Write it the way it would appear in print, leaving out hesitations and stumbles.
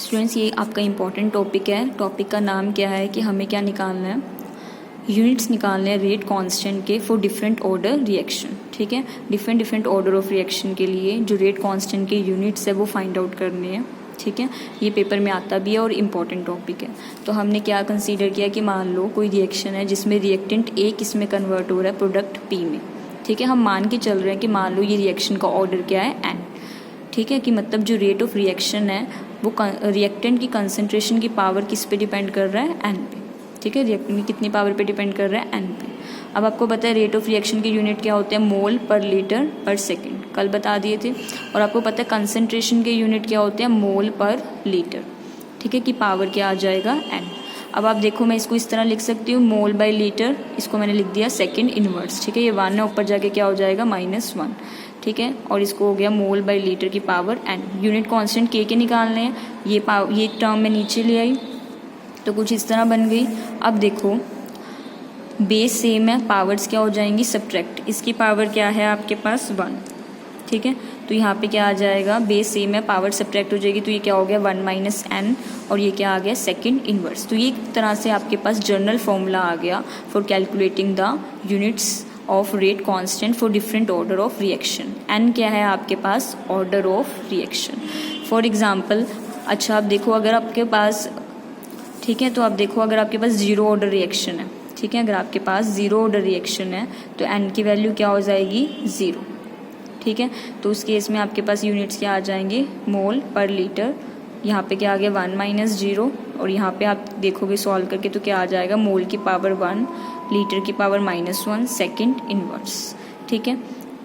Students, ये आपका important topic है। टॉपिक का नाम क्या है कि हमें क्या निकालना है, यूनिट्स निकालने हैं रेट कांस्टेंट के फॉर डिफरेंट ऑर्डर रिएक्शन। ठीक है, डिफरेंट ऑर्डर ऑफ रिएक्शन के लिए जो रेट कांस्टेंट के यूनिट्स है वो फाइंड आउट करने हैं। ठीक है, ये पेपर में आता भी है और इम्पॉर्टेंट टॉपिक है। तो हमने क्या कंसीडर किया कि मान लो कोई रिएक्शन है जिसमें रिएक्टेंट ए किस में कन्वर्ट हो रहा है, प्रोडक्ट पी में। ठीक है, हम मान के चल रहे हैं कि मान लो ये रिएक्शन का ऑर्डर क्या है, एन। ठीक है, कि मतलब जो रेट ऑफ रिएक्शन है वो रिएक्टेंट की कंसंट्रेशन की पावर किस पे डिपेंड कर रहा है, एन पे। ठीक है, रिएक्टेंट की कितनी पावर पे डिपेंड कर रहा है, एन पे। अब आपको पता है रेट ऑफ रिएक्शन के यूनिट क्या होते हैं, मोल पर लीटर पर सेकेंड, कल बता दिए थे। और आपको पता है कंसंट्रेशन के यूनिट क्या होते हैं, मोल पर लीटर। ठीक है, कि पावर क्या आ जाएगा, एन। अब आप देखो, मैं इसको इस तरह लिख सकती हूँ, मोल बाई लीटर, इसको मैंने लिख दिया सेकेंड इनवर्स। ठीक है, ये 1 है, ऊपर जाके क्या हो जाएगा, -1। ठीक है, और इसको हो गया मोल बाई लीटर की पावर एन। यूनिट कांस्टेंट के निकालने हैं, ये टर्म मैं नीचे ले आई तो कुछ इस तरह बन गई। अब देखो, बेस सेम है, पावर्स क्या हो जाएंगी, सब्ट्रैक्ट। इसकी पावर क्या है आपके पास, 1। ठीक है, तो यहाँ पे क्या आ जाएगा, बेस सेम है, पावर सब्ट्रैक्ट हो जाएगी, तो ये क्या हो गया 1 - n, और ये क्या आ गया, सेकेंड इनवर्स। तो ये एक तरह से आपके पास जनरल फॉर्मूला आ गया for calculating the units of rate constant for different order of reaction. N क्या है आपके पास, order of reaction. For example, अच्छा आप देखो, अगर आपके पास, ठीक है, तो आप देखो अगर आपके पास 0 ऑर्डर रिएक्शन है, ठीक है, अगर आपके पास 0 ऑर्डर रिएक्शन है तो एन की वैल्यू क्या हो जाएगी, 0। ठीक है, तो उस केस में आपके पास यूनिट्स क्या आ जाएंगे, मोल पर लीटर। यहाँ पे क्या आ गया 1 - 0, और यहाँ पे आप देखोगे सॉल्व करके तो क्या आ जाएगा, मोल की पावर 1, लीटर की पावर -1, सेकेंड इनवर्स। ठीक है,